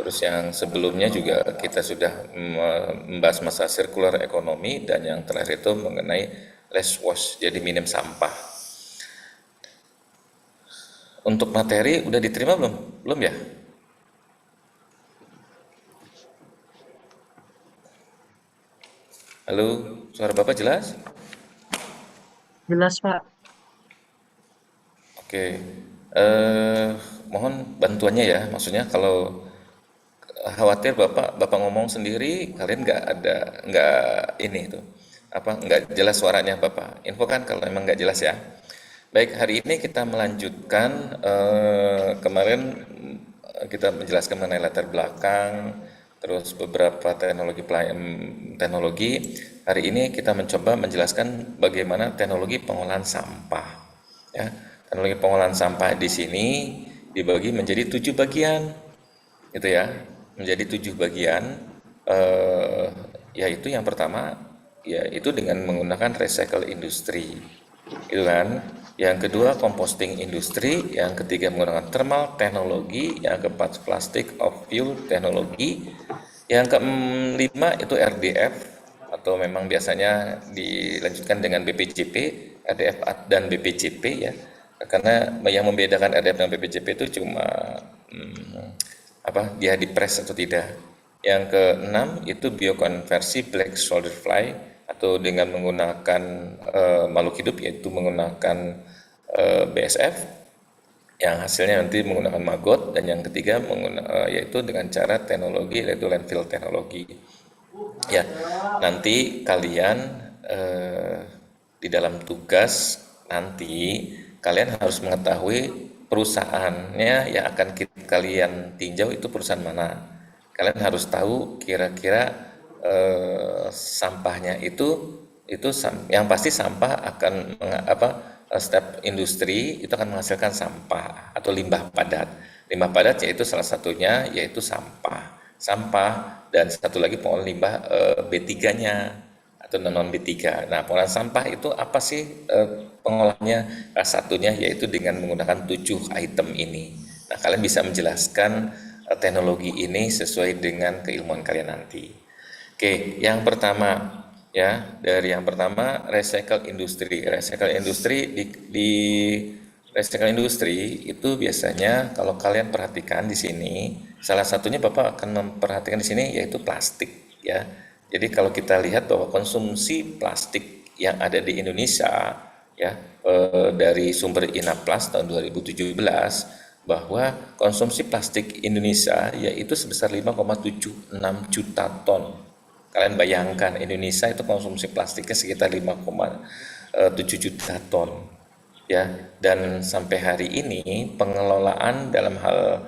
Terus yang sebelumnya juga kita sudah membahas masalah circular economy, dan yang terakhir itu mengenai less waste, jadi minim sampah. Untuk materi udah diterima belum? Belum ya? Halo, suara Bapak jelas? Jelas, Pak. Oke, eh, mohon bantuannya ya. Maksudnya kalau khawatir Bapak ngomong sendiri, kalian nggak ini tuh, apa nggak jelas suaranya Bapak. Infokan kalau memang nggak jelas ya. Baik, hari ini kita melanjutkan kemarin kita menjelaskan mengenai latar belakang, terus beberapa teknologi. Hari ini kita mencoba menjelaskan bagaimana teknologi pengolahan sampah. Ya, teknologi pengolahan sampah di sini dibagi menjadi 7 bagian, itu ya, menjadi 7 bagian. eh, Yaitu yang pertama yaitu dengan menggunakan recycle industri, itu kan. Yang kedua composting industri, yang ketiga menggunakan thermal teknologi, yang keempat plastic of fuel teknologi, yang kelima itu RDF, atau memang biasanya dilanjutkan dengan BPJP, RDF dan BPJP ya. Karena yang membedakan RDF dan BPJP itu cuma dia dipres atau tidak. Yang keenam itu biokonversi black soldier fly, atau dengan menggunakan makhluk hidup, yaitu menggunakan BSF yang hasilnya nanti menggunakan maggot. Dan yang ketiga yaitu dengan cara teknologi, yaitu landfill teknologi. Ya, nanti kalian eh, di dalam tugas nanti kalian harus mengetahui perusahaannya yang akan kalian tinjau itu perusahaan mana. Kalian harus tahu kira-kira sampahnya yang pasti sampah akan step industri itu akan menghasilkan sampah atau limbah padat. Limbah padat yaitu salah satunya yaitu sampah, dan satu lagi pengolahan limbah B3-nya atau non B3. Nah, pengolahan sampah itu apa sih pengolahnya? Salah satunya yaitu dengan menggunakan 7 item ini. Nah, kalian bisa menjelaskan teknologi ini sesuai dengan keilmuan kalian nanti. Oke, yang pertama ya, dari yang pertama recycle industri. Recycle industri di recycle industri itu biasanya kalau kalian perhatikan di sini, salah satunya Bapak akan memperhatikan di sini yaitu plastik ya. Jadi kalau kita lihat bahwa konsumsi plastik yang ada di Indonesia ya, dari sumber Inaplas tahun 2017, bahwa konsumsi plastik Indonesia yaitu sebesar 5,76 juta ton. Kalian bayangkan Indonesia itu konsumsi plastiknya sekitar 5,7 juta ton ya. Dan sampai hari ini pengelolaan dalam hal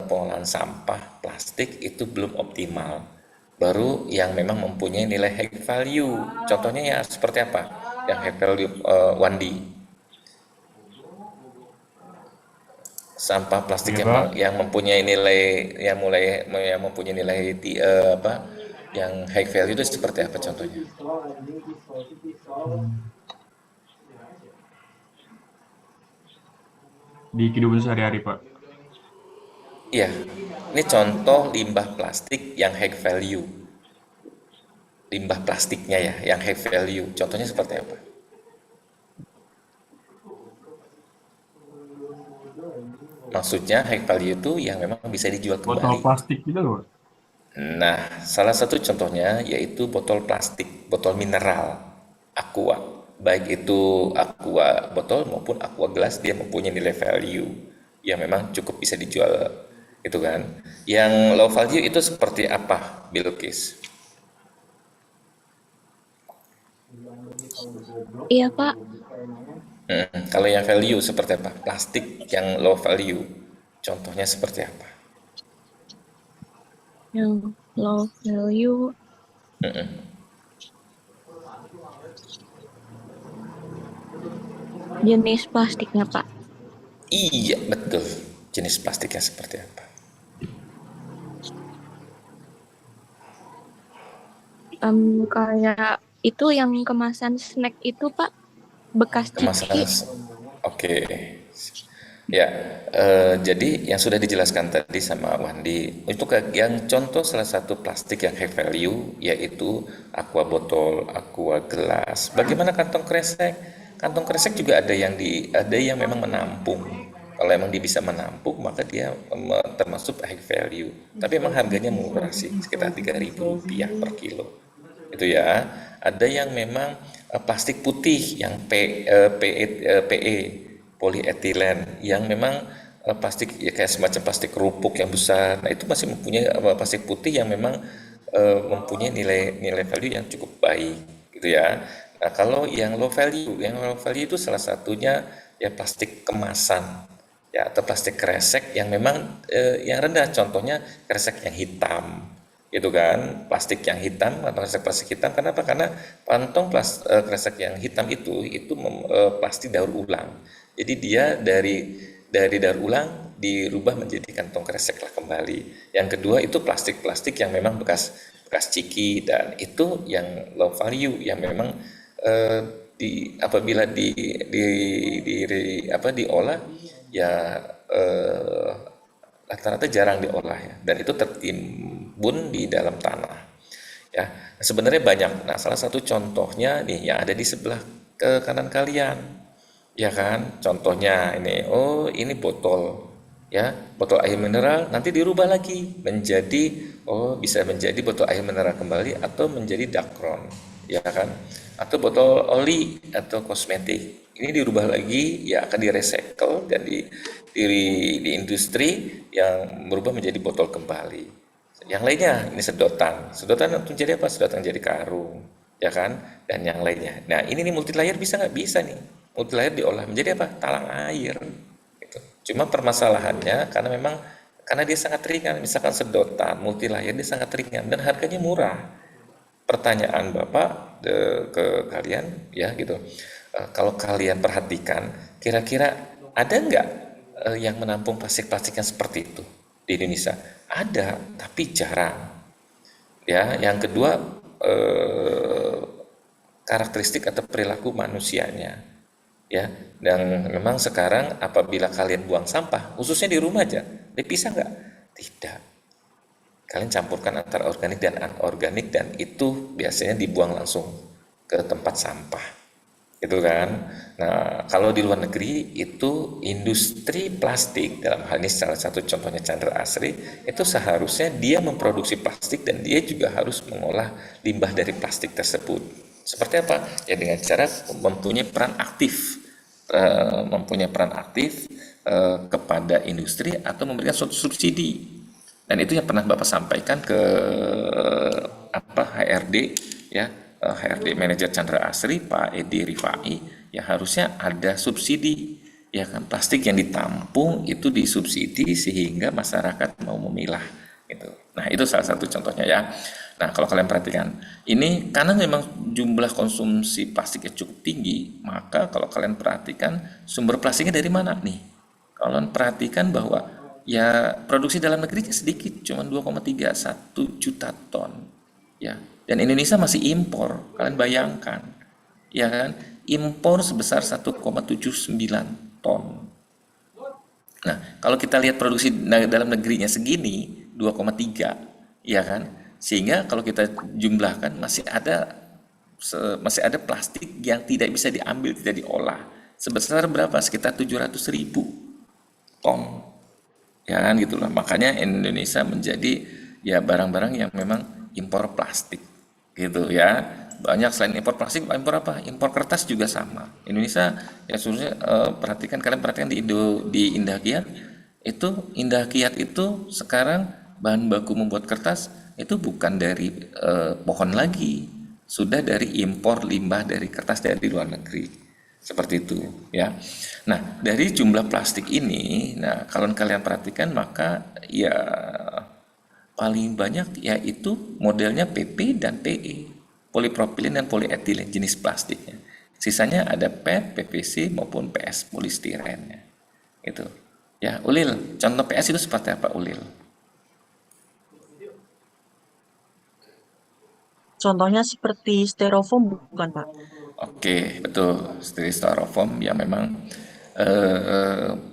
pengolahan sampah plastik itu belum optimal. Baru yang memang mempunyai nilai high value. Contohnya ya seperti apa? Yang high value, Wandi, sampah plastik Iya Pak, yang mempunyai nilai yang mempunyai nilai yang high value itu seperti apa contohnya? di kehidupan sehari-hari Pak. Iya, ini contoh limbah plastik yang high value. Limbah plastiknya ya, yang high value. Contohnya seperti apa? Maksudnya high value itu yang memang bisa dijual Botol kembali. plastik gitu loh Pak. Nah, salah satu contohnya yaitu botol plastik, botol mineral, aqua. Baik itu aqua botol maupun aqua gelas, dia mempunyai nilai value yang memang cukup bisa dijual, itu kan. Yang low value itu seperti apa, Bilkis? Iya, Pak. Kalau yang value seperti apa? Plastik yang low value, contohnya seperti apa? Yang low value jenis plastiknya, Pak. Iya, betul. Jenis plastiknya seperti apa? Kayak itu yang kemasan snack itu, Pak. Bekas Kemasan. ciki. Oke. Ya, jadi yang sudah dijelaskan tadi sama Wandi, untuk yang contoh salah satu plastik yang high value yaitu aqua botol, aqua gelas. Bagaimana kantong kresek? Kantong kresek juga ada yang memang menampung. Kalau emang dia bisa menampung, maka dia termasuk high value. Tapi emang harganya murah sih, sekitar Rp3.000 per kilo. Itu ya. Ada yang memang plastik putih yang PE, polietilen, yang memang plastik ya kayak semacam plastik kerupuk yang besar. Nah, itu masih mempunyai plastik putih yang memang mempunyai nilai value yang cukup baik gitu ya. Nah, kalau yang low value itu salah satunya ya plastik kemasan ya atau plastik kresek yang memang yang rendah. Contohnya kresek yang hitam gitu kan, plastik yang hitam atau plastik hitam. Kenapa? Karena kantong kresek yang hitam itu plastik daur ulang. Jadi dia dari daur ulang dirubah menjadi kantong kresek lah kembali. Yang kedua itu plastik-plastik yang memang bekas bekas ciki, dan itu yang low value yang memang eh, apabila diolah ya eh, rata-rata jarang diolah ya, dan itu tertimbun di dalam tanah ya. Nah, sebenarnya banyak. Nah, salah satu contohnya nih yang ada di sebelah ke kanan kalian ya kan, contohnya ini, oh ini botol ya, botol air mineral nanti dirubah lagi menjadi, oh bisa menjadi botol air mineral kembali atau menjadi dakron ya kan, atau botol oli atau kosmetik ini dirubah lagi ya, akan direcycle dan di industri yang berubah menjadi botol kembali. Yang lainnya ini sedotan untuk jadi apa, sedotan jadi karung ya kan, dan yang lainnya. Nah, ini nih multi layer, bisa nggak, bisa nih multi layer diolah menjadi apa, talang air gitu. Cuma permasalahannya karena memang karena dia sangat ringan, misalkan sedotan multi layer dia sangat ringan dan harganya murah. Pertanyaan Bapak ke kalian ya gitu. Kalau kalian perhatikan, kira-kira ada nggak yang menampung plastik-plastik yang seperti itu di Indonesia? Ada, tapi jarang. Ya, yang kedua karakteristik atau perilaku manusianya. Ya, dan memang sekarang apabila kalian buang sampah, khususnya di rumah aja, dipisah nggak? Tidak. Kalian campurkan antara organik dan anorganik, dan itu biasanya dibuang langsung ke tempat sampah gitu kan. Nah, kalau di luar negeri itu industri plastik, dalam hal ini salah satu contohnya Chandra Asri, itu seharusnya dia memproduksi plastik dan dia juga harus mengolah limbah dari plastik tersebut. Seperti apa? Ya dengan cara mempunyai peran aktif, kepada industri atau memberikan suatu subsidi. Dan itu yang pernah Bapak sampaikan ke HRD ya, HRD Manajer Chandra Asri Pak Edi Rifai, ya harusnya ada subsidi ya kan, plastik yang ditampung itu disubsidi sehingga masyarakat mau memilah gitu. Nah, itu salah satu contohnya ya. Nah, kalau kalian perhatikan ini, karena memang jumlah konsumsi plastiknya cukup tinggi, maka kalau kalian perhatikan sumber plastiknya dari mana nih? Kalau kalian perhatikan bahwa ya produksi dalam negeri sedikit, cuma 2,31 juta ton ya, dan Indonesia masih impor. Kalian bayangkan ya kan, impor sebesar 1,79 ton. Nah, kalau kita lihat produksi dalam negerinya segini 2,3 ya kan, sehingga kalau kita jumlahkan masih ada plastik yang tidak bisa diambil, tidak diolah, sebesar berapa, sekitar 700.000 ton ya kan, gitulah. Makanya Indonesia menjadi ya barang-barang yang memang impor plastik gitu ya. Banyak selain impor plastik, impor apa, impor kertas juga sama. Indonesia ya seharusnya perhatikan, kalian perhatikan di Indah Kiat itu sekarang bahan baku membuat kertas itu bukan dari pohon lagi, sudah dari impor limbah dari kertas dari luar negeri, seperti itu ya. Nah, dari jumlah plastik ini, nah kalau kalian perhatikan maka ya paling banyak yaitu modelnya PP dan PE, polipropilin dan polietilen jenis plastiknya. Sisanya ada PET, PVC maupun PS polistirennya. Itu. Ya, Ulil, contoh PS itu seperti apa, Ulil? Contohnya seperti styrofoam bukan, Pak? Oke, betul. Styrofoam yang memang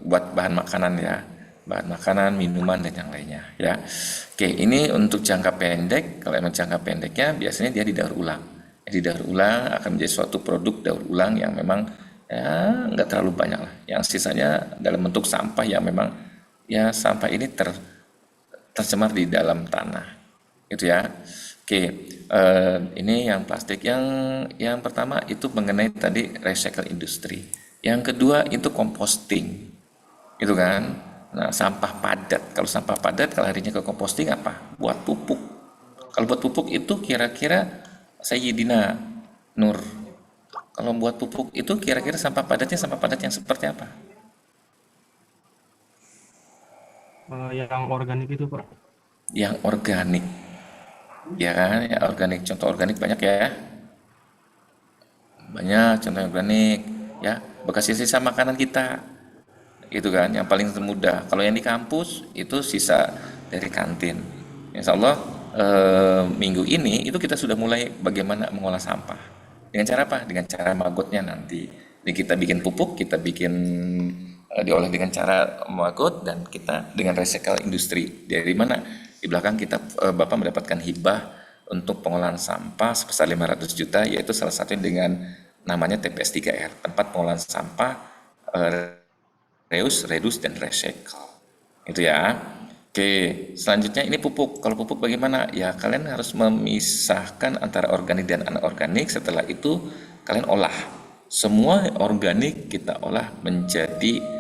buat bahan makanan ya, bahan makanan, minuman dan yang lainnya ya. Oke, ini untuk jangka pendek. Kalau emang jangka pendeknya biasanya dia didaur ulang. Didaur ulang akan menjadi suatu produk daur ulang yang memang ya nggak terlalu banyak lah. Yang sisanya dalam bentuk sampah yang memang ya sampah ini tercemar di dalam tanah, gitu ya. Oke, ini yang plastik. Yang pertama itu mengenai tadi recycle industri. Yang kedua itu composting, itu kan. Nah, sampah padat. Kalau sampah padat, kalau harinya ke composting apa? Buat pupuk. Kalau buat pupuk itu kira-kira Sayyidina Nur. Kalau buat pupuk itu kira-kira sampah padat yang seperti apa? Yang organik itu Pak. Yang organik. Ya kan, ya organik. Contoh organik banyak ya. Banyak contoh organik ya, bekas sisa makanan kita. Itu kan yang paling mudah. Kalau yang di kampus itu sisa dari kantin. Insya Allah minggu ini itu kita sudah mulai bagaimana mengolah sampah. Dengan cara apa? Dengan cara magotnya nanti. Jadi kita bikin pupuk, kita bikin diolah dengan cara magot, dan kita dengan recycle industri. Dari mana? Di belakang kita Bapak mendapatkan hibah untuk pengolahan sampah sebesar 500 juta, yaitu salah satunya dengan namanya TPS 3R, tempat pengolahan sampah reuse, reduce, dan recycle. Itu ya. Oke, selanjutnya ini pupuk. Kalau pupuk bagaimana? Ya kalian harus memisahkan antara organik dan anorganik. Setelah itu kalian olah. Semua organik kita olah menjadi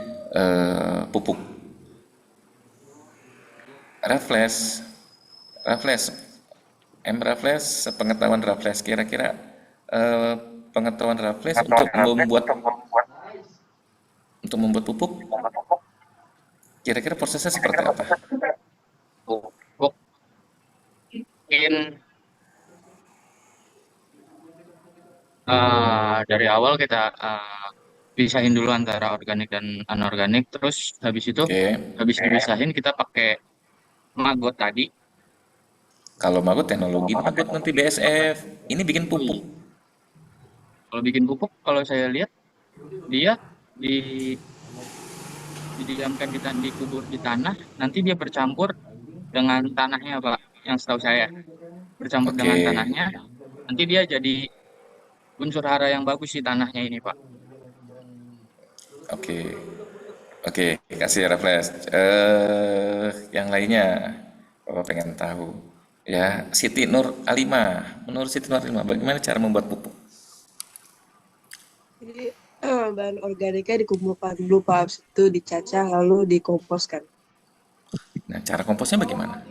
pupuk. Raffles, pengetahuan Raffles, kira-kira pengetahuan Raffles untuk membuat pupuk, kira-kira prosesnya seperti apa? Pupuk mungkin dari awal kita pisahin dulu antara organik dan anorganik, terus habis itu habis dipisahin kita pakai maggot tadi. Kalau maggot teknologi maggot nanti BSF, ini bikin pupuk. Kalau bikin pupuk, kalau saya lihat dia didiamkan dikubur di tanah, nanti dia bercampur dengan tanahnya Pak, yang setahu saya bercampur dengan tanahnya, nanti dia jadi unsur hara yang bagus di tanahnya ini Pak. Oke, kasih Raffles. Yang lainnya, Bapak pengen tahu. Ya, Siti Nur Alimah. Menurut Siti Nur Alimah, bagaimana cara membuat pupuk? Jadi bahan organiknya dikumpulkan dulu Pak, habis itu dicacah lalu dikomposkan. Nah, cara komposnya bagaimana?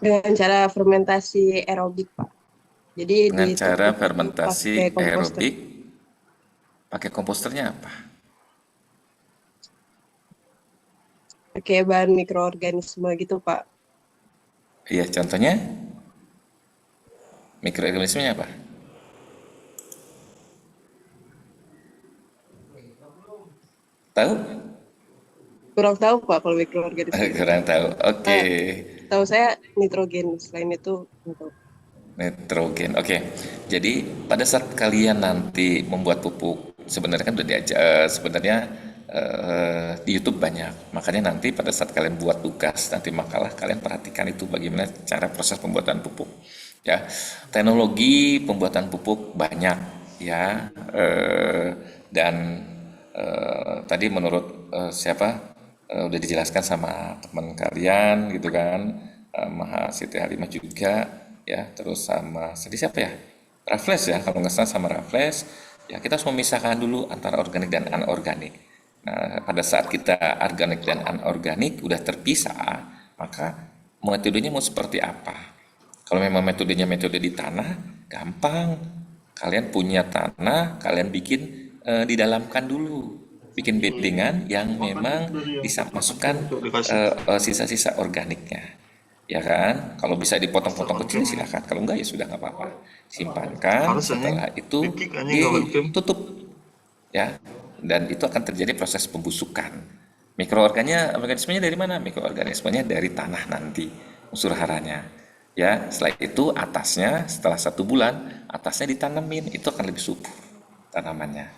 Dengan cara fermentasi aerobik Pak. Jadi Dengan cara ditutup fermentasi pakai komposter. aerobik, pakai komposternya apa? Pakai bahan mikroorganisme gitu Pak. Iya, contohnya mikroorganismenya apa? Tahu? Kurang tahu Pak kalau mikroorganisme. Kurang tahu. Oke. Tahu saya nitrogen, selain itu nggak tahu. Nitrogen. Oke. Jadi pada saat kalian nanti membuat pupuk, sebenarnya kan udah sebenarnya di YouTube banyak. Makanya nanti pada saat kalian buat tugas, nanti makalah, kalian perhatikan itu bagaimana cara proses pembuatan pupuk. Ya, teknologi pembuatan pupuk banyak ya, dan tadi menurut siapa udah dijelaskan sama teman kalian gitu kan, Maha Siti Halimah juga ya, terus sama siapa ya, Raffles ya, kalau nggak salah sama Raffles ya. Kita harus memisahkan dulu antara organik dan anorganik. Nah, pada saat kita organik dan anorganik udah terpisah, maka metodenya mau seperti apa? Kalau memang metodenya metode di tanah, gampang. Kalian punya tanah, kalian bikin didalamkan dulu, bikin beddingan yang memang bisa masukkan sisa-sisa organiknya, ya kan? Kalau bisa dipotong-potong kecil silakan, kalau enggak ya sudah nggak apa-apa, simpankan. Setelah itu ditutup, ya, dan itu akan terjadi proses pembusukan. Mikroorganismenya dari mana? Mikroorganismenya dari tanah nanti, unsur haranya. Ya, setelah itu atasnya setelah 1 bulan atasnya ditanemin, itu akan lebih subur tanamannya.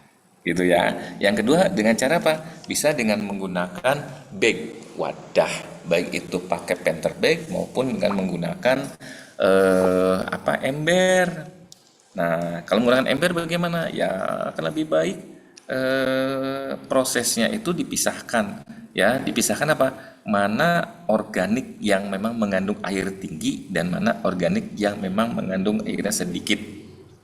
gitu ya. Yang kedua dengan cara apa? Bisa dengan menggunakan bag, wadah, baik itu pakai penter bag maupun dengan menggunakan ember. Nah, kalau menggunakan ember bagaimana? Ya akan lebih baik prosesnya itu dipisahkan, ya dipisahkan apa? Mana organik yang memang mengandung air tinggi dan mana organik yang memang mengandung airnya sedikit.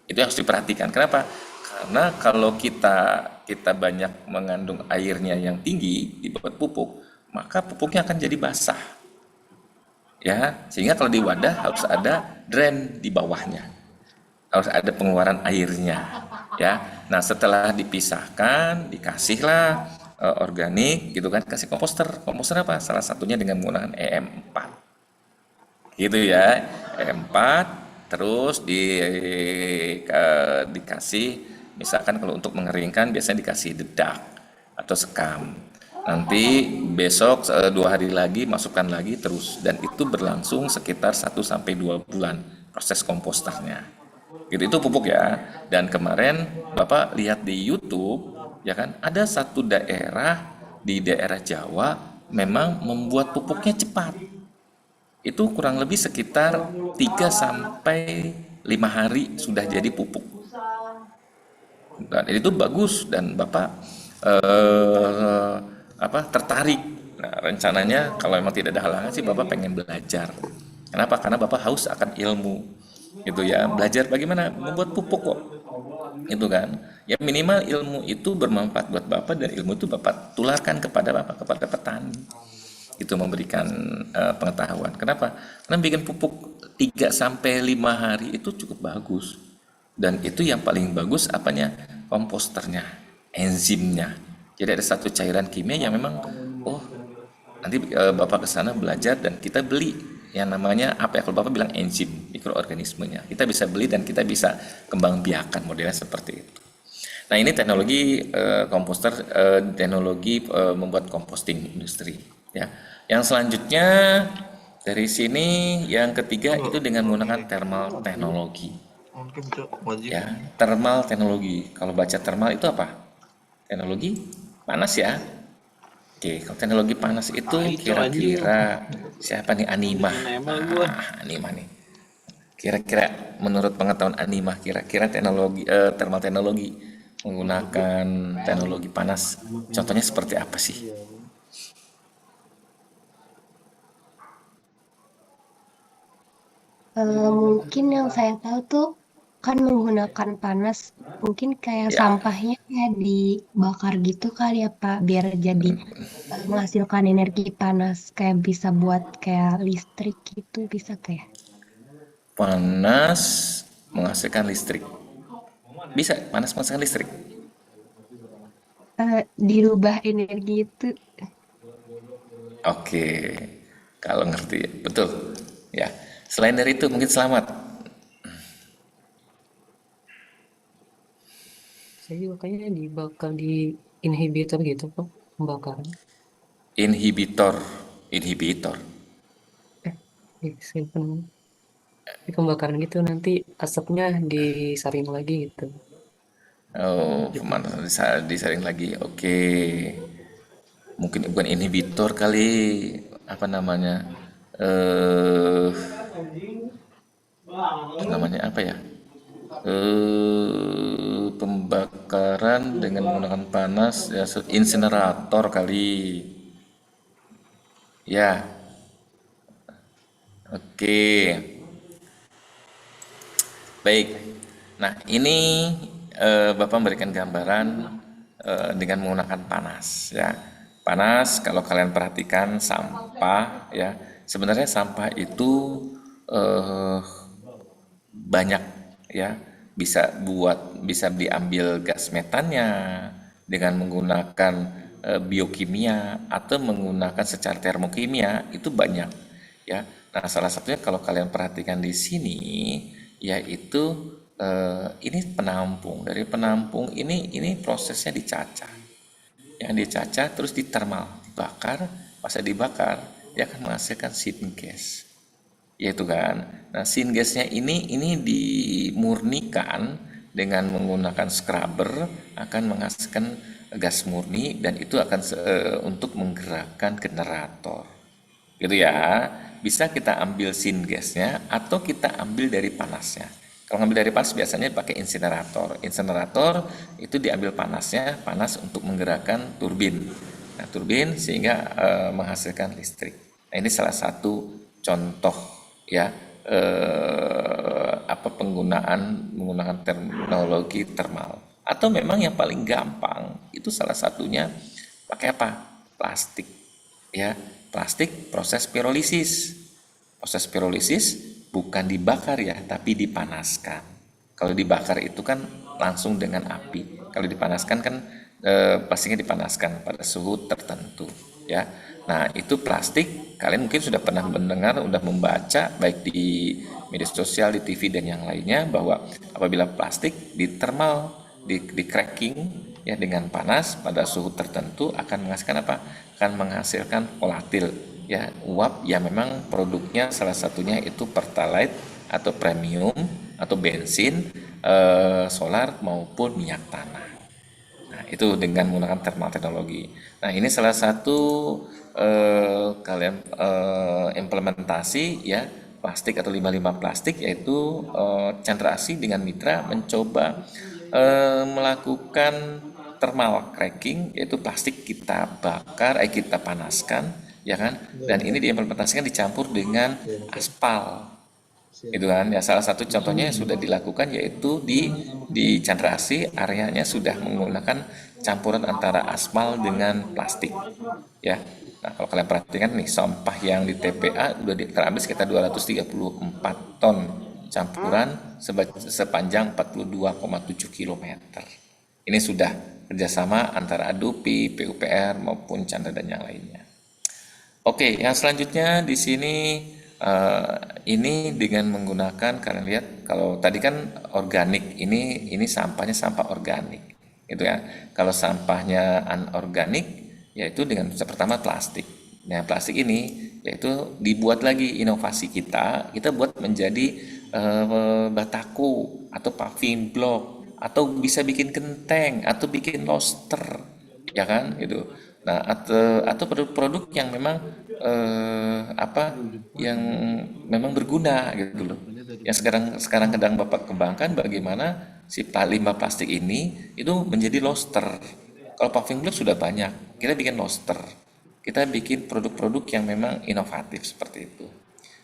Itu harus diperhatikan. Kenapa? Karena kalau kita banyak mengandung airnya yang tinggi dibuat pupuk, maka pupuknya akan jadi basah. Ya, sehingga kalau di wadah harus ada drain di bawahnya. Harus ada pengeluaran airnya. Ya. Nah, setelah dipisahkan, dikasihlah organik gitu kan, kasih komposter. Komposter apa? Salah satunya dengan menggunakan EM4. Gitu ya. EM4 terus dikasih, misalkan kalau untuk mengeringkan biasanya dikasih dedak atau sekam. Nanti besok 2 hari lagi masukkan lagi terus, dan itu berlangsung sekitar 1-2 bulan proses komposternya. Gitu, itu pupuk ya. Dan kemarin Bapak lihat di YouTube ya kan, ada satu daerah di daerah Jawa memang membuat pupuknya cepat. Itu kurang lebih sekitar 3-5 hari sudah jadi pupuk. Dan itu bagus dan Bapak tertarik. Nah, rencananya kalau memang tidak ada halangan sih Bapak pengen belajar. Kenapa? Karena Bapak haus akan ilmu. Gitu ya, belajar bagaimana membuat pupuk kok. Itu kan. Ya minimal ilmu itu bermanfaat buat Bapak dan ilmu itu Bapak tularkan kepada Bapak, kepada petani. Itu memberikan pengetahuan. Kenapa? Karena bikin pupuk 3-5 hari itu cukup bagus. Dan itu yang paling bagus apanya? Komposternya, enzimnya. Jadi ada satu cairan kimia yang memang nanti Bapak ke sana belajar dan kita beli yang namanya apa ya, kalau Bapak bilang enzim, mikroorganismenya. Kita bisa beli dan kita bisa kembang biakan modelnya seperti itu. Nah, ini teknologi komposter, teknologi membuat composting industri ya. Yang selanjutnya dari sini yang ketiga itu dengan menggunakan thermal teknologi. Ya, thermal teknologi. Kalau baca thermal itu apa? Teknologi panas ya. Oke, kalau teknologi panas itu kira-kira siapa nih Animah? Animah nih. Kira-kira menurut pengetahuan Animah, kira-kira teknologi thermal teknologi menggunakan teknologi panas, contohnya seperti apa sih? Mungkin yang saya tahu tuh kan menggunakan panas, mungkin kayak Ya. sampahnya kayak dibakar gitu kali ya Pak, biar jadi menghasilkan energi panas, kayak bisa buat kayak listrik gitu, bisa kayak. Panas menghasilkan listrik. Bisa panas menghasilkan listrik. Dirubah energi itu. Oke, kalau ngerti ya, betul. Ya, selain dari itu mungkin selamat. Saya juga kayaknya bakal di inhibitor gitu Pak, pembakaran. Inhibitor. Simpen di pembakaran gitu, nanti asapnya disaring lagi gitu. Oh, pemanasan disaring lagi. Oke. Mungkin bukan inhibitor kali, apa namanya? Namanya apa ya? Pembakaran dengan menggunakan panas ya, insinerator kali. Ya. Oke. Baik. Nah, ini Bapak memberikan gambaran dengan menggunakan panas ya. Panas kalau kalian perhatikan sampah ya. Sebenarnya sampah itu banyak ya, bisa diambil gas metannya dengan menggunakan biokimia atau menggunakan secara termokimia, itu banyak ya. Nah, salah satunya kalau kalian perhatikan di sini yaitu ini penampung. Dari penampung ini prosesnya dicacah. Yang dicacah terus ditermal, dibakar, pas dibakar dia akan menghasilkan syngas. Yaitu kan. Nah, syngasnya ini dimurnikan dengan menggunakan scrubber akan menghasilkan gas murni dan itu akan untuk menggerakkan generator. Gitu ya. Bisa kita ambil syngasnya atau kita ambil dari panasnya. Kalau ngambil dari panas biasanya pakai insinerator. Insinerator itu diambil panasnya, panas untuk menggerakkan turbin. Nah, turbin sehingga menghasilkan listrik. Nah, ini salah satu contoh ya menggunakan teknologi termal. Atau memang yang paling gampang itu salah satunya pakai apa? Plastik. Ya, plastik proses pirolisis. Proses pirolisis bukan dibakar ya, tapi dipanaskan. Kalau dibakar itu kan langsung dengan api. Kalau dipanaskan kan plastiknya dipanaskan pada suhu tertentu ya. Nah, itu plastik, kalian mungkin sudah pernah mendengar, sudah membaca baik di media sosial, di TV dan yang lainnya bahwa apabila plastik ditermal, di cracking ya dengan panas pada suhu tertentu akan menghasilkan apa? Akan menghasilkan volatil ya, uap yang memang produknya salah satunya itu pertalite atau premium atau bensin, solar maupun minyak tanah. Nah, itu dengan menggunakan thermal teknologi. Nah, ini salah satu kalian implementasi ya plastik atau limbah-limbah plastik, yaitu Chandra Asri dengan mitra mencoba melakukan thermal cracking, yaitu plastik kita bakar, kita panaskan ya kan, dan ini diimplementasikan dicampur dengan aspal. Itu kan ya, salah satu contohnya yang sudah dilakukan yaitu di Chandra Asri, areanya sudah menggunakan campuran antara aspal dengan plastik ya. Nah, kalau kalian perhatikan nih, sampah yang di TPA udah terambil sekitar 234 ton campuran sepanjang 42,7 km. Ini sudah kerjasama antara Adupi, PUPR maupun Chandra dan yang lainnya. Oke, yang selanjutnya di sini ini dengan menggunakan, kalian lihat kalau tadi kan organik, ini sampahnya sampah organik gitu ya. Kalau sampahnya anorganik yaitu dengan pertama plastik. Nah, plastik ini yaitu dibuat lagi inovasi kita buat menjadi batako atau paving block atau bisa bikin genteng atau bikin loster ya kan gitu. Nah, atau produk-produk yang memang yang memang berguna gitu loh. Yang sekarang sedang Bapak kembangkan bagaimana si limbah plastik ini itu menjadi loster. Kalau paving block sudah banyak, kita bikin loster. Kita bikin produk-produk yang memang inovatif seperti itu.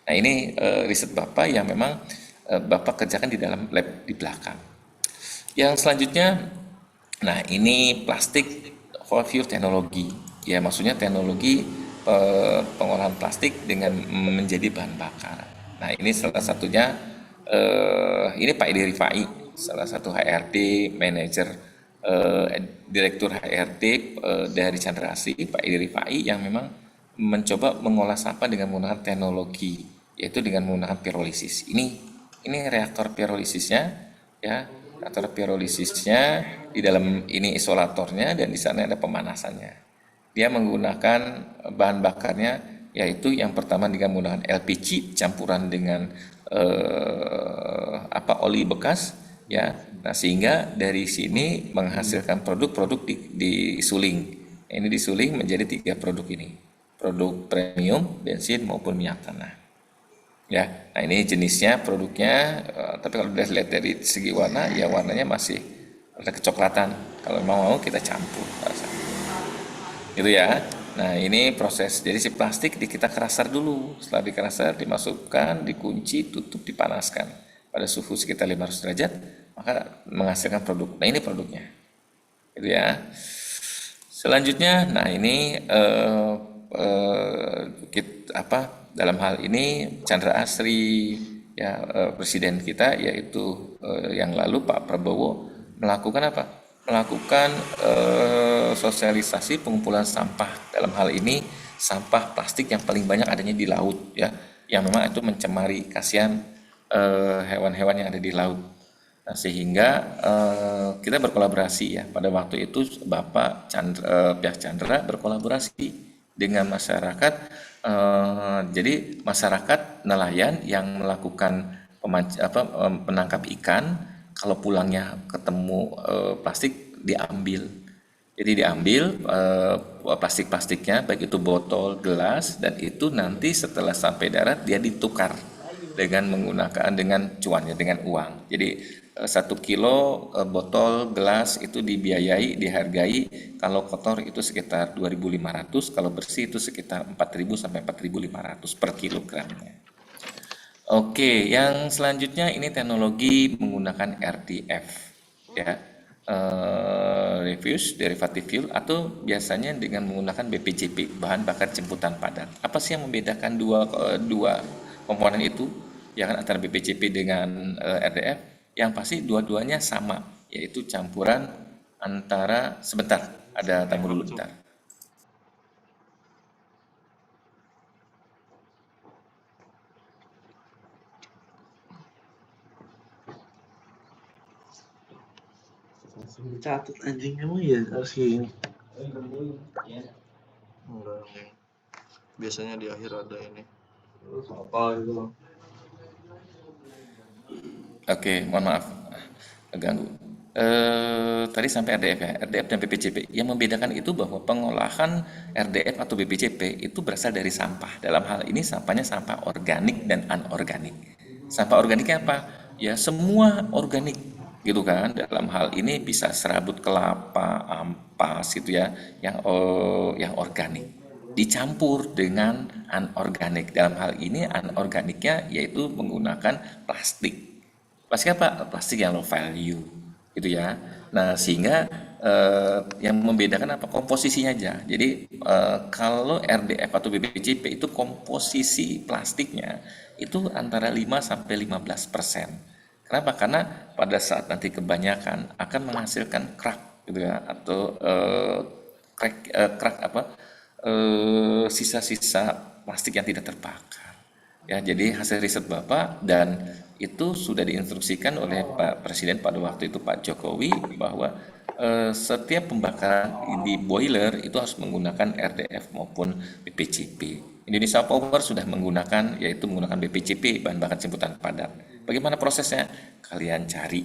Nah, ini riset Bapak yang memang Bapak kerjakan di dalam lab di belakang. Yang selanjutnya, nah ini plastik for fuel teknologi. Ya, maksudnya teknologi pengolahan plastik dengan menjadi bahan bakar. Nah, ini salah satunya ini Pak Edi Rifai, salah satu HRD manajer direktur HRD dari Chandra Asri, Pak Edi Rifai, yang memang mencoba mengolah sampah dengan menggunakan teknologi, yaitu dengan menggunakan pirolisis. Ini reaktor pirolisisnya ya. Reaktor pirolisisnya di dalam ini isolatornya dan di sana ada pemanasannya. Dia menggunakan bahan bakarnya yaitu yang pertama dengan menggunakan LPG campuran dengan oli bekas ya. Nah, sehingga dari sini menghasilkan produk-produk disuling. Ini disuling menjadi 3 produk ini. Produk premium, bensin maupun minyak tanah. Ya. Nah, ini jenisnya produknya, tapi kalau dilihat dari segi warna ya warnanya masih ada kecoklatan. Kalau mau kita campur gitu ya. Nah, ini proses. Jadi si plastik kita kerasar dulu. Setelah dikerasar, dimasukkan, dikunci, tutup, dipanaskan pada suhu sekitar 500 derajat, maka menghasilkan produk. Nah, ini produknya. Gitu ya. Selanjutnya, nah ini dalam hal ini Chandra Asri ya, presiden kita yaitu yang lalu Pak Prabowo melakukan apa? Melakukan sosialisasi pengumpulan sampah. Dalam hal ini sampah plastik yang paling banyak adanya di laut ya, yang memang itu mencemari, kasihan hewan-hewan yang ada di laut. Nah, sehingga kita berkolaborasi ya. Pada waktu itu Bapak pihak Chandra berkolaborasi dengan masyarakat. Jadi masyarakat nelayan yang melakukan penangkap ikan kalau pulangnya ketemu plastik diambil. Jadi diambil plastik-plastiknya, baik itu botol, gelas, dan itu nanti setelah sampai darat dia ditukar dengan cuannya, dengan uang. Jadi 1 kilo botol, gelas itu dibiayai, dihargai, kalau kotor itu sekitar 2.500, kalau bersih itu sekitar 4.000 sampai 4.500 per kilogramnya. Oke, yang selanjutnya ini teknologi menggunakan RDF, ya, refuse derivative fuel, atau biasanya dengan menggunakan BPJP, bahan bakar jemputan padat. Apa sih yang membedakan dua komponen itu, ya kan, antara BPJP dengan RDF? Yang pasti dua-duanya sama, yaitu campuran antara, sebentar, ada tamu dulu bentar. Catat anjing, emang ya harus kayak gini. Enggak. Biasanya di akhir ada ini. Terus apa gitu loh. Oke, mohon maaf ganggu. Tadi sampai RDF ya, RDF dan BPJP. Yang membedakan itu bahwa pengolahan RDF atau BPJP itu berasal dari sampah. Dalam hal ini sampahnya sampah organik dan anorganik. Sampah organiknya apa? Ya semua organik, gitu kan. Dalam hal ini bisa serabut kelapa, ampas gitu ya, yang organik dicampur dengan anorganik. Dalam hal ini anorganiknya yaitu menggunakan plastik. Plastik apa? Plastik yang low value, gitu ya. Nah, sehingga yang membedakan apa? Komposisinya aja. Jadi kalau RDF atau BPJP itu komposisi plastiknya itu antara 5 sampai 15%. Kenapa? Karena pada saat nanti kebanyakan akan menghasilkan crack, gitu ya, atau sisa-sisa plastik yang tidak terbakar. Ya, jadi hasil riset Bapak, dan itu sudah diinstruksikan oleh Pak Presiden pada waktu itu, Pak Jokowi, bahwa setiap pembakaran di boiler itu harus menggunakan RDF maupun BPJP. Indonesia Power sudah menggunakan, yaitu menggunakan BPJP, bahan bakar jemputan padat. Bagaimana prosesnya? Kalian cari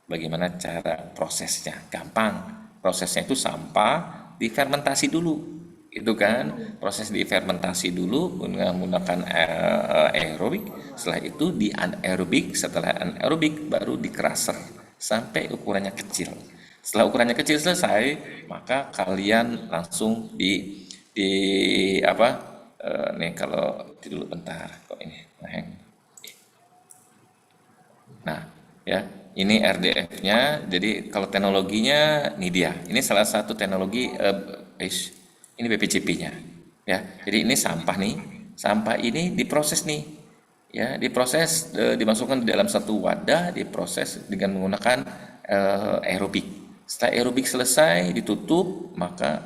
bagaimana cara prosesnya. Gampang. Prosesnya itu sampah difermentasi dulu. Itu kan proses difermentasi dulu menggunakan aerobik, setelah itu di anaerobik, setelah anaerobik baru di crusher sampai ukurannya kecil. Setelah ukurannya kecil selesai, maka kalian langsung nih, kalau dulu bentar kok ini nah ya, ini RDF-nya. Jadi kalau teknologinya ini dia, ini salah satu teknologi ini BPJP-nya, ya. Jadi ini sampah nih, sampah ini diproses nih, ya, diproses, dimasukkan di dalam satu wadah, diproses dengan menggunakan aerobik. Setelah aerobik selesai, ditutup, maka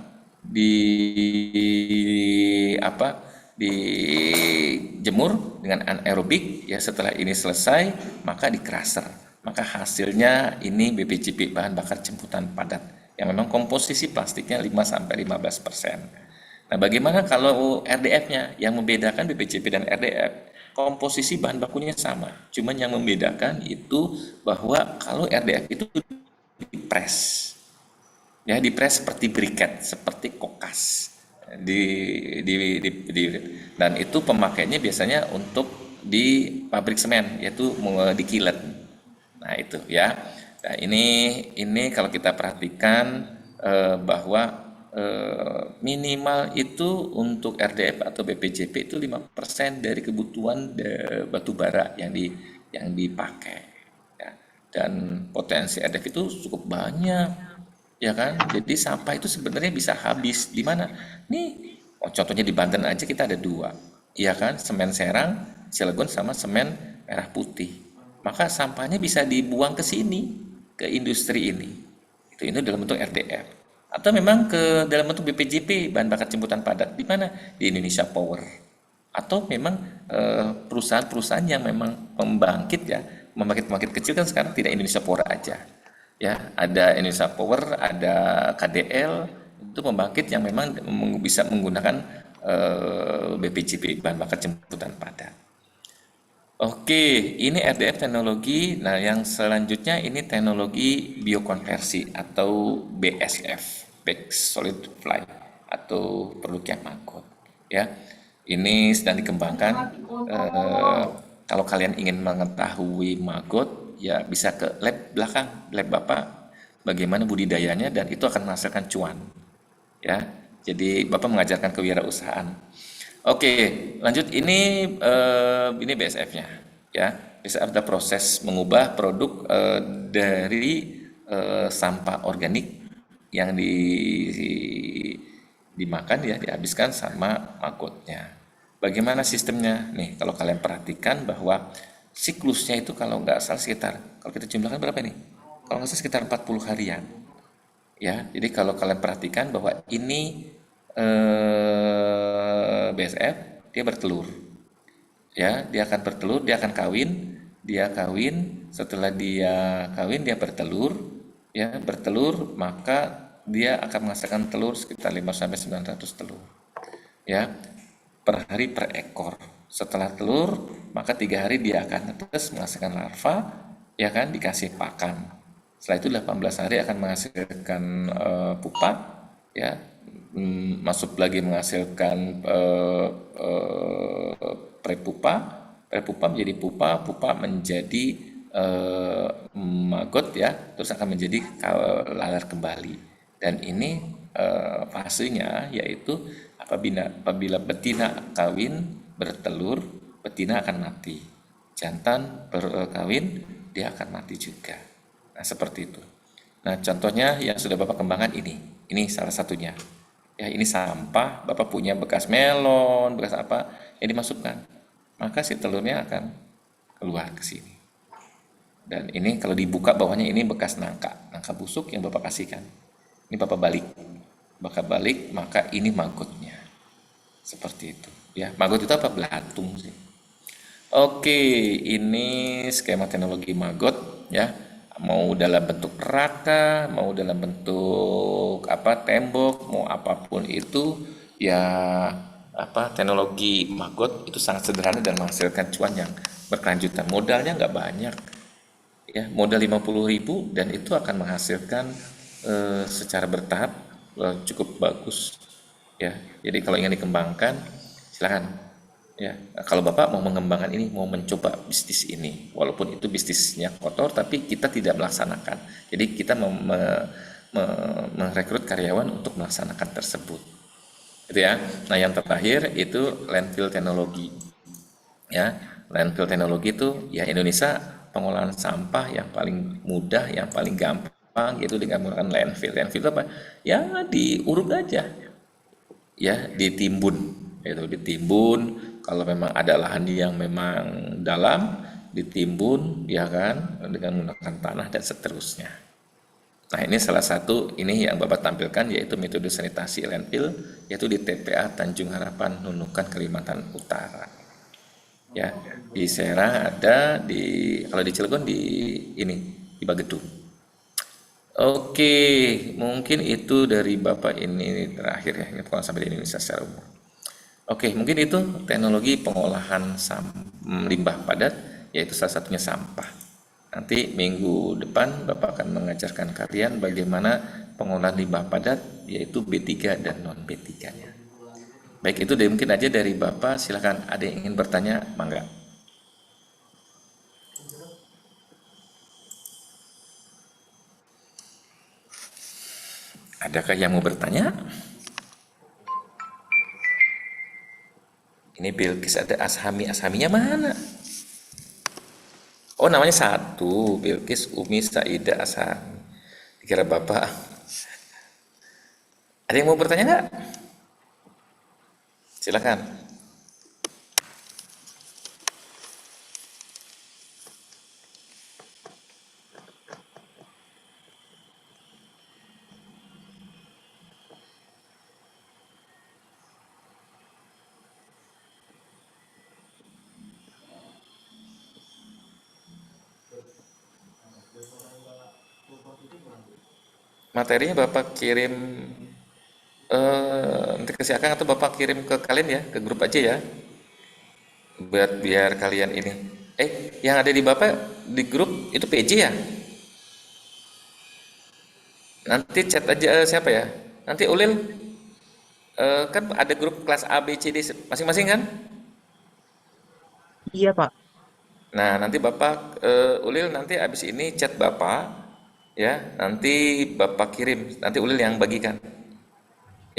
dijemur dengan anaerobik, ya. Setelah ini selesai, maka di crusher, maka hasilnya ini BPJP, bahan bakar jemputan padat, yang memang komposisi plastiknya 5-15%. Nah, bagaimana kalau RDF-nya? Yang membedakan BPJP dan RDF, komposisi bahan bakunya sama, cuman yang membedakan itu bahwa kalau RDF itu dipres, ya, dipres seperti briket, seperti kokas, dan itu pemakaiannya biasanya untuk di pabrik semen, yaitu dikilet. Nah, itu ya. Nah, ini kalau kita perhatikan bahwa minimal itu untuk RDF atau BPJP itu 5% dari kebutuhan batu bara yang dipakai, ya. Dan potensi RDF itu cukup banyak, ya kan. Jadi sampah itu sebenarnya bisa habis di mana? Nih, contohnya di Banten aja kita ada 2, ya kan, semen Serang, Cilegon, sama semen Merah Putih. Maka sampahnya bisa dibuang ke sini, ke industri ini. Itu dalam bentuk RDF. Atau memang ke dalam bentuk BPJP, bahan bakar jemputan padat. Di mana? Di Indonesia Power. Atau memang perusahaan-perusahaan yang memang pembangkit kecil kan sekarang tidak Indonesia Power aja. Ya, ada Indonesia Power, ada KDL, itu pembangkit yang memang bisa menggunakan BPJP, bahan bakar jemputan padat. Oke, ini RDF teknologi. Nah, yang selanjutnya ini teknologi biokonversi atau BSF, Back Solid Fly atau produk yang maggot. Ya, ini sedang dikembangkan. Kalau kalian ingin mengetahui maggot, ya bisa ke lab belakang, lab Bapak, bagaimana budidayanya dan itu akan menghasilkan cuan. Ya, jadi Bapak mengajarkan kewirausahaan. Oke, lanjut ini BSF-nya ya. Bisa ada proses mengubah produk dari sampah organik yang dimakan ya, dihabiskan sama maggotnya. Bagaimana sistemnya? Nih, kalau kalian perhatikan bahwa siklusnya itu kalau nggak salah sekitar, kalau kita jumlahkan berapa nih? Kalau nggak salah sekitar 40 harian. Ya, jadi kalau kalian perhatikan bahwa ini BSF dia bertelur, ya dia akan bertelur, dia akan kawin, setelah dia kawin dia bertelur, ya bertelur maka dia akan menghasilkan telur sekitar 5-900 telur, ya per hari per ekor. Setelah telur maka 3 hari dia akan netes menghasilkan larva, ya kan dikasih pakan. Setelah itu 18 hari akan menghasilkan pupa, ya masuk lagi menghasilkan prepupa menjadi pupa menjadi maggot ya, terus akan menjadi lalar kembali. Dan ini fasenya yaitu apabila betina kawin bertelur, betina akan mati. Jantan berkawin dia akan mati juga. Nah seperti itu. Nah contohnya yang sudah Bapak kembangkan ini salah satunya. Ya ini sampah, Bapak punya bekas melon, bekas apa, yang dimasukkan. Maka si telurnya akan keluar ke sini. Dan ini kalau dibuka bawahnya ini bekas nangka busuk yang Bapak kasihkan. Ini Bapak balik, maka ini maggotnya. Seperti itu. Ya, maggot itu apa? Belatung sih. Oke, ini skema teknologi maggot ya. Mau dalam bentuk raka, mau dalam bentuk tembok, mau apapun itu ya teknologi maggot itu sangat sederhana dan menghasilkan cuan yang berkelanjutan. Modalnya nggak banyak ya, modal 50.000 dan itu akan menghasilkan secara bertahap cukup bagus ya. Jadi kalau ingin dikembangkan silakan. Ya, kalau Bapak mau mengembangkan ini, mau mencoba bisnis ini, walaupun itu bisnisnya kotor, tapi kita tidak melaksanakan. Jadi kita merekrut karyawan untuk melaksanakan tersebut. Itu ya. Nah, yang terakhir itu landfill teknologi. Ya, landfill teknologi itu ya Indonesia pengolahan sampah yang paling mudah, yang paling gampang yaitu dengan menggunakan landfill. Landfill itu apa? Ya diuruk aja. Ya, ditimbun. Itu ditimbun. Kalau memang ada lahan yang memang dalam, ditimbun, ya kan, dengan menggunakan tanah dan seterusnya. Nah ini salah satu ini yang Bapak tampilkan yaitu metode sanitasi landfill, yaitu di TPA Tanjung Harapan, Nunukan, Kalimantan Utara. Ya, di Serang ada, kalau di Cilegon di Bagedung. Oke, mungkin itu dari Bapak ini terakhir ya, kalau sampai di Indonesia secara umum. Oke, mungkin itu teknologi pengolahan limbah padat, yaitu salah satunya sampah. Nanti minggu depan Bapak akan mengajarkan kalian bagaimana pengolahan limbah padat, yaitu B3 dan non-B3-nya. Baik, itu mungkin aja dari Bapak. Silakan, ada yang ingin bertanya, mangga. Adakah yang mau bertanya? Ini Bilqis ada Ashaminya mana? Oh namanya satu, Bilqis Umi Saida Ashami. Dikira Bapak. Ada yang mau bertanya nggak? Silakan. Materinya Bapak kirim nanti ke si Akang atau Bapak kirim ke kalian ya, ke grup aja ya, biar kalian ini Yang ada di Bapak di grup itu PJ ya? Nanti chat aja siapa ya? Nanti Ulil kan ada grup kelas A, B, C, D masing-masing kan? Iya, Pak. Nah, nanti Bapak Ulil nanti habis ini chat Bapak ya, nanti Bapak kirim, nanti Ulil yang bagikan.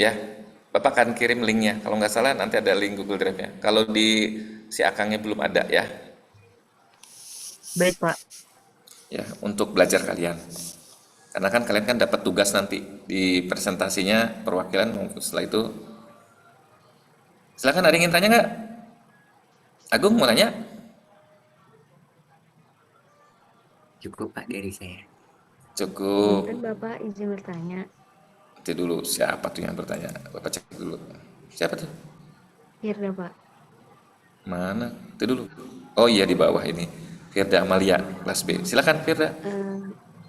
Ya. Bapak akan kirim linknya. Kalau nggak salah nanti ada link Google Drive-nya. Kalau di si Akangnya belum ada ya. Baik, Pak. Ya, untuk belajar kalian. Karena kan kalian kan dapat tugas nanti di presentasinya perwakilan setelah itu. Silakan, ada yang ingin tanya nggak? Agung mau nanya? Cukup Pak dari saya. Cukup. Mungkin Bapak izin bertanya. Nanti dulu siapa tuh yang bertanya? Bapak cek dulu. Siapa tuh? Firda, Pak. Mana? Itu dulu. Oh iya, di bawah ini. Firda Amalia kelas B. Silakan Firda.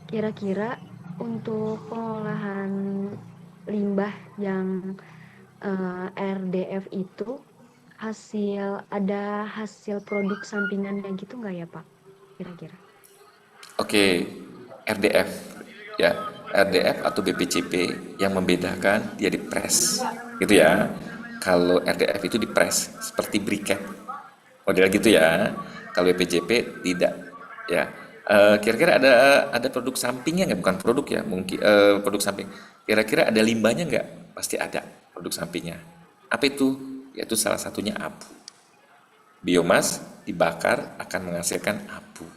Kira-kira untuk pengolahan limbah yang RDF itu ada hasil produk sampingannya gitu nggak ya, Pak? Kira-kira. Oke, RDF ya, RDF atau BPCP yang membedakan dia dipres, gitu ya. Kalau RDF itu dipres seperti briket, model gitu ya. Kalau BPCP tidak, ya. Kira-kira ada produk sampingnya nggak? Bukan produk ya, mungkin produk samping. Kira-kira ada limbahnya nggak? Pasti ada produk sampingnya. Apa itu? Yaitu salah satunya abu. Biomas dibakar akan menghasilkan abu.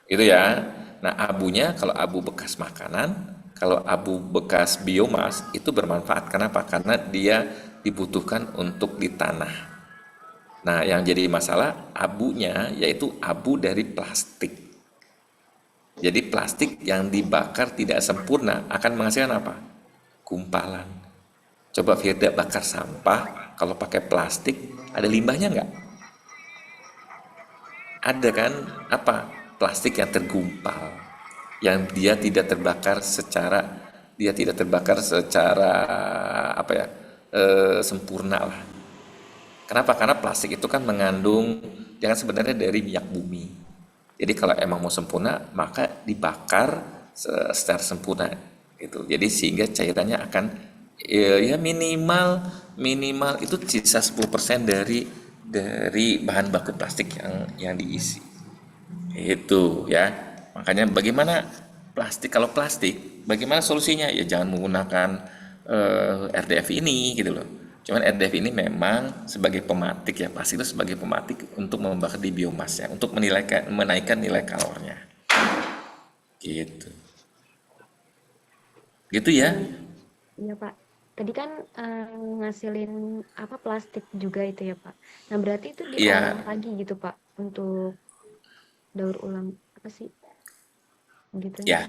Itu ya. Nah, abunya kalau abu bekas makanan, kalau abu bekas biomas itu bermanfaat. Kenapa? Karena dia dibutuhkan untuk di tanah. Nah, yang jadi masalah abunya yaitu abu dari plastik. Jadi plastik yang dibakar tidak sempurna akan menghasilkan apa? Gumpalan. Coba Firda bakar sampah, kalau pakai plastik ada limbahnya nggak? Ada kan? Apa? Plastik yang tergumpal, yang dia tidak terbakar secara apa ya, sempurna lah. Kenapa? Karena plastik itu kan mengandung yang sebenarnya dari minyak bumi. Jadi kalau emang mau sempurna maka dibakar secara sempurna gitu. Jadi sehingga cairannya akan ya minimal itu sisa 10% dari bahan baku plastik yang diisi. Itu ya. Makanya bagaimana kalau plastik bagaimana solusinya? Ya jangan menggunakan RDF ini gitu loh. Cuman RDF ini memang sebagai pematik ya, pasti itu sebagai pematik untuk membakar di biomasnya, untuk menaikkan nilai kalornya. Gitu. Gitu ya. Iya, Pak. Tadi kan ngasilin apa plastik juga itu ya, Pak. Nah, berarti itu diolah lagi gitu, Pak, untuk daur ulang apa sih? Gitu. Ya.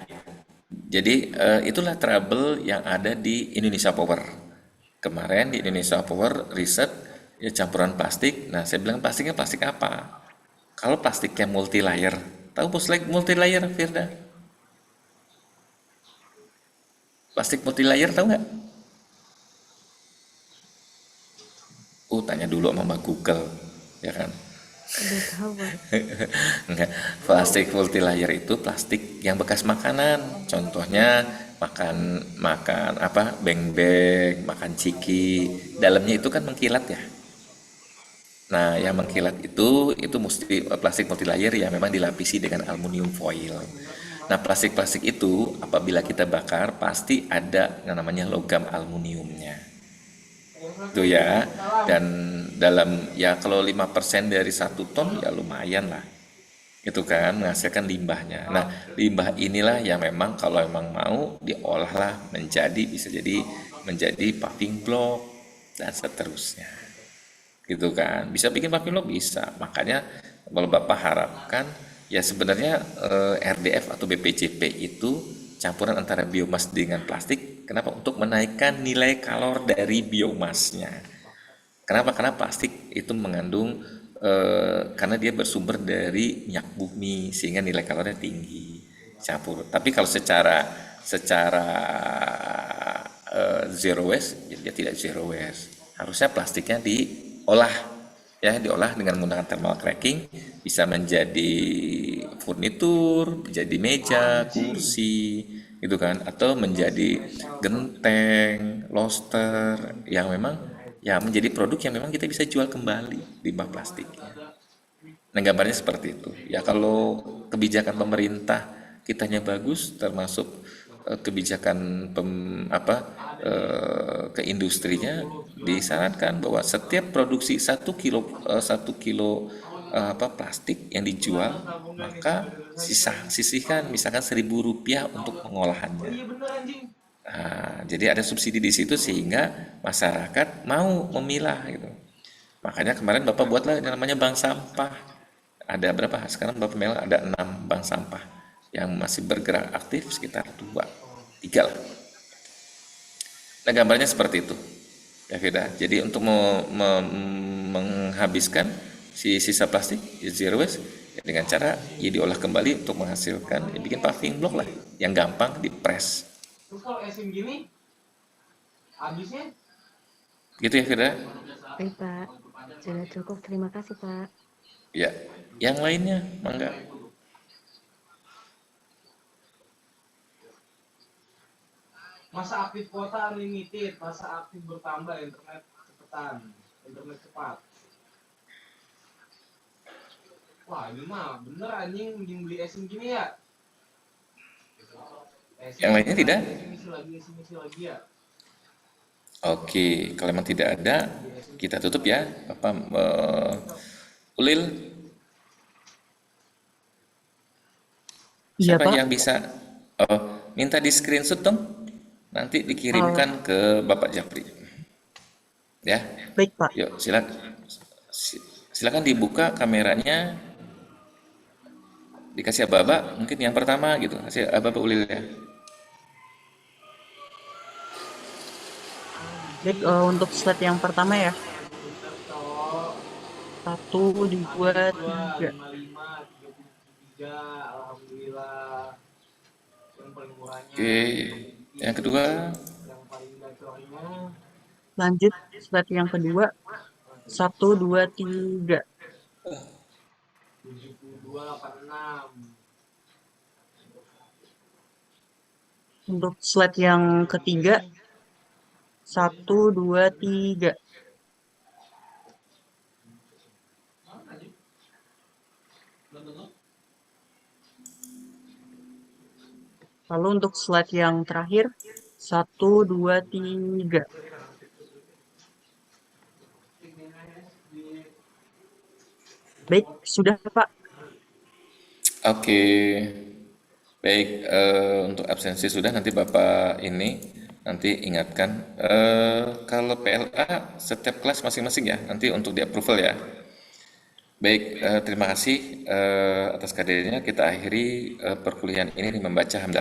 Jadi itulah trouble yang ada di Indonesia Power. Kemarin di Indonesia Power riset ya campuran plastik. Nah, saya bilang plastiknya plastik apa? Kalau plastiknya multi layer, tahu plastik multi layer, Firda? Plastik multi layer tahu nggak? Tanya dulu sama Mbak Google, ya kan? Udah tahu, Pak. Enggak, plastik multi layer itu plastik yang bekas makanan. Contohnya makan apa? Beng-beng, makan ciki. Dalamnya itu kan mengkilat ya. Nah, yang mengkilat itu mesti plastik multi layer yang memang dilapisi dengan aluminium foil. Nah, plastik-plastik itu apabila kita bakar pasti ada yang namanya logam aluminiumnya. Itu ya. Dan dalam ya kalau 5% dari 1 ton ya lumayan lah. Itu kan menghasilkan limbahnya. Nah, limbah inilah yang memang kalau memang mau diolah lah bisa jadi menjadi paving block dan seterusnya. Gitu kan. Bisa bikin paving block bisa. Makanya kalau Bapak harapkan ya sebenarnya RDF atau BPCP itu campuran antara biomas dengan plastik. Kenapa? Untuk menaikkan nilai kalor dari biomasnya. Kenapa? Karena plastik itu mengandung karena dia bersumber dari minyak bumi sehingga nilai kalornya tinggi campur. Tapi kalau secara zero waste dia tidak zero waste. Harusnya plastiknya diolah ya, diolah dengan menggunakan thermal cracking, bisa menjadi furnitur, menjadi meja, kursi, gitu kan, atau menjadi genteng, loster yang memang ya menjadi produk yang memang kita bisa jual kembali limbah plastiknya. Nah, gambarnya seperti itu. Ya, kalau kebijakan pemerintah kitanya bagus, termasuk kebijakan ke industrinya, disarankan bahwa setiap produksi 1 kilo plastik yang dijual, maka sisihkan misalkan Rp1.000 untuk pengolahannya. Nah, jadi ada subsidi di situ sehingga masyarakat mau memilah gitu. Makanya kemarin Bapak buatlah yang namanya bank sampah. Ada berapa? Sekarang Bapak Mel ada 6 bank sampah yang masih bergerak aktif, sekitar 3 lah. Nah, gambarnya seperti itu, ya Firda. Jadi untuk menghabiskan si sisa plastik zero waste ya, dengan cara ya diolah kembali untuk menghasilkan, ya bikin paving block lah, yang gampang dipres. Terus kalau esim gini, habisnya? Gitu ya Firda. Baik Pak, sudah cukup. Terima kasih Pak. Ya, yang lainnya mangga. Masa aktif kuota unlimited, masa aktif bertambah, internet cepat. Wah, ini mah bener anjing beli esim gini ya. Yang lainnya tidak? Isi lagi ya. Oke, kalau memang tidak ada, kita tutup ya. Ulil, Iya, siapa Pak. yang bisa minta di screenshot dong, nanti dikirimkan ke Bapak Japri. Ya, Baik, Pak. yuk silakan dibuka kameranya, dikasih aba-aba, mungkin yang pertama gitu, kasih aba-aba Ulil ya. Baik, untuk slide yang pertama ya. 1, 2, 3. Alhamdulillah. Yang paling murahnya. Oke, yang kedua. Yang paling gacornya. Lanjut slide yang kedua. 1, 2, 3. 7286. Untuk slide yang ketiga. 1, 2, 3. Lalu untuk slide yang terakhir, 1, 2, 3. Baik, sudah Pak. Oke, baik, untuk absensi sudah, nanti Bapak ini nanti ingatkan, kalau PLA setiap kelas masing-masing ya, nanti untuk di approval ya. Baik, terima kasih atas kehadirannya. Kita akhiri perkuliahan ini dengan membaca hamdalah.